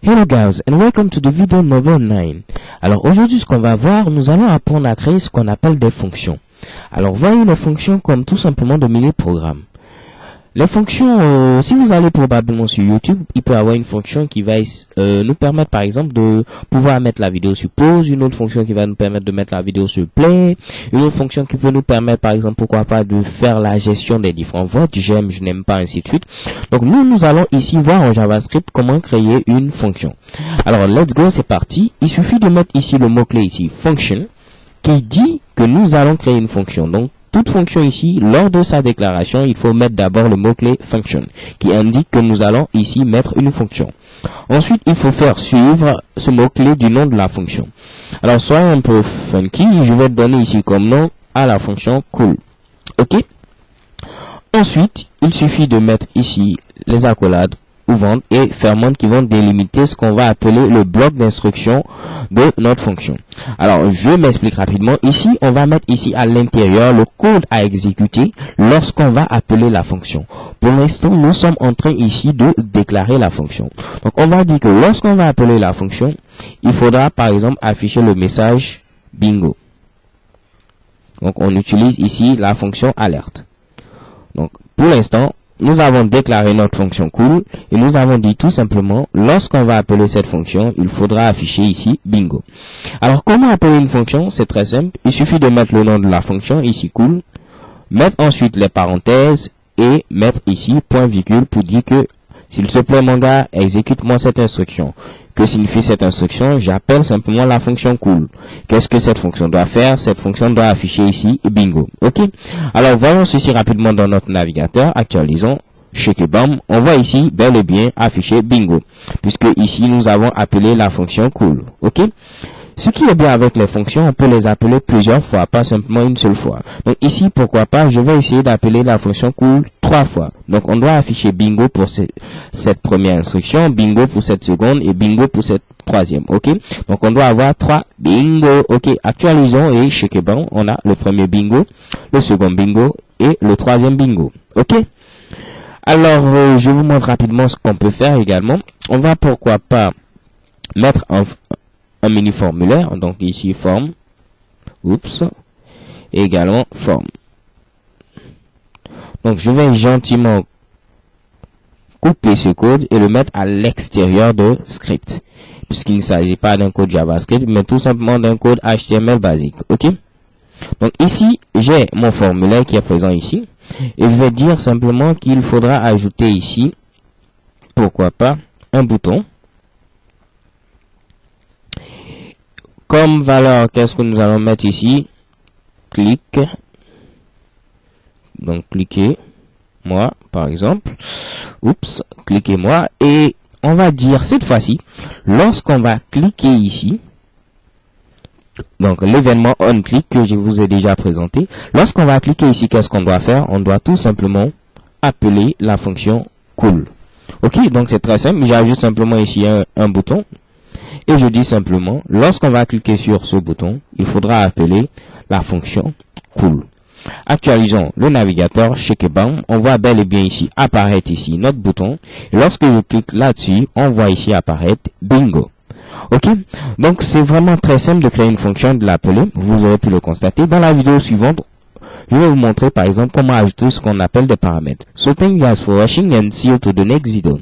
Hello guys and welcome to the video number 9. Alors aujourd'hui ce qu'on va voir, nous allons apprendre à créer ce qu'on appelle des fonctions. Alors voyez les fonctions comme tout simplement de mini-programmes. Les fonctions, si vous allez probablement sur YouTube, il peut y avoir une fonction qui va nous permettre par exemple de pouvoir mettre la vidéo sur pause, une autre fonction qui va nous permettre de mettre la vidéo sur play, une autre fonction qui peut nous permettre par exemple pourquoi pas de faire la gestion des différents votes, j'aime, je n'aime pas, ainsi de suite. Donc nous allons ici voir en JavaScript comment créer une fonction. Alors let's go, c'est parti. Il suffit de mettre ici le mot-clé ici, function, qui dit que nous allons créer une fonction. Donc toute fonction ici, lors de sa déclaration, il faut mettre d'abord le mot-clé function, qui indique que nous allons ici mettre une fonction. Ensuite, il faut faire suivre ce mot-clé du nom de la fonction. Alors, soyons un peu funky, je vais donner ici comme nom à la fonction cool. OK? Ensuite, il suffit de mettre ici les accolades ouvrante et fermante qui vont délimiter ce qu'on va appeler le bloc d'instruction de notre fonction. Alors, je m'explique rapidement. Ici, on va mettre ici à l'intérieur le code à exécuter lorsqu'on va appeler la fonction. Pour l'instant, nous sommes en train ici de déclarer la fonction. Donc, on va dire que lorsqu'on va appeler la fonction, il faudra par exemple afficher le message bingo. Donc, on utilise ici la fonction alerte. Donc, pour l'instant, nous avons déclaré notre fonction cool et nous avons dit tout simplement, lorsqu'on va appeler cette fonction, il faudra afficher ici bingo. Alors, comment appeler une fonction? C'est très simple. Il suffit de mettre le nom de la fonction, ici cool, mettre ensuite les parenthèses et mettre ici point virgule pour dire que, s'il te plaît mon gars, exécute-moi cette instruction. Que signifie cette instruction? J'appelle simplement la fonction cool. Qu'est-ce que cette fonction doit faire? Cette fonction doit afficher ici bingo. OK? Alors voyons ceci rapidement dans notre navigateur. Actualisons. Check et bam. On voit ici bel et bien afficher bingo. Puisque ici nous avons appelé la fonction cool. OK? Ce qui est bien avec les fonctions, on peut les appeler plusieurs fois, pas simplement une seule fois. Donc ici, pourquoi pas, je vais essayer d'appeler la fonction cool 3 fois. Donc on doit afficher bingo pour cette première instruction, bingo pour cette seconde et bingo pour cette troisième. OK? Donc on doit avoir 3 bingo. OK? Actualisons et check et bon, on a le premier bingo, le second bingo et le troisième bingo. OK? Alors, je vous montre rapidement ce qu'on peut faire également. On va pourquoi pas mettre un mini formulaire, donc ici forme, et également forme. Donc je vais gentiment couper ce code et le mettre à l'extérieur de script, puisqu'il ne s'agit pas d'un code JavaScript, mais tout simplement d'un code HTML basique. OK? Donc ici, j'ai mon formulaire qui est présent ici, et je vais dire simplement qu'il faudra ajouter ici, pourquoi pas, un bouton. Comme valeur, qu'est-ce que nous allons mettre ici? Clic. Donc, cliquez-moi, par exemple. Cliquez-moi. Et on va dire cette fois-ci, lorsqu'on va cliquer ici, donc l'événement onClick que je vous ai déjà présenté, lorsqu'on va cliquer ici, qu'est-ce qu'on doit faire? On doit tout simplement appeler la fonction cool. OK, donc c'est très simple. J'ajoute simplement ici un bouton. Et je dis simplement, lorsqu'on va cliquer sur ce bouton, il faudra appeler la fonction cool. Actualisons le navigateur, check et bam, on voit bel et bien ici apparaître ici notre bouton. Et lorsque je clique là-dessus, on voit ici apparaître bingo. OK? Donc c'est vraiment très simple de créer une fonction, de l'appeler. Vous aurez pu le constater. Dans la vidéo suivante, je vais vous montrer par exemple comment ajouter ce qu'on appelle des paramètres. So thank you guys for watching and see you to the next video.